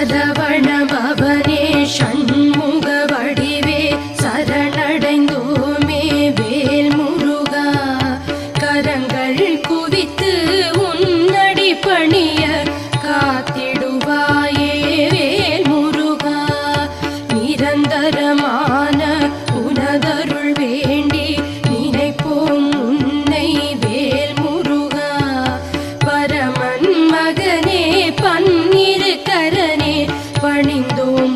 சரவணபவனே ஷண்முக வடிவே சரணடைந்தோமே வேல் முருகா கரங்கள் குவித்து உன்னடி பணிய காத்திடுவாயே வேல் முருகா நிரந்தரமான உனதருள் வேண்டி நினைப்போம் உன்னை வேல் முருகா பரமன் மகனே பன்னிரு கரனே பணிந்தோம்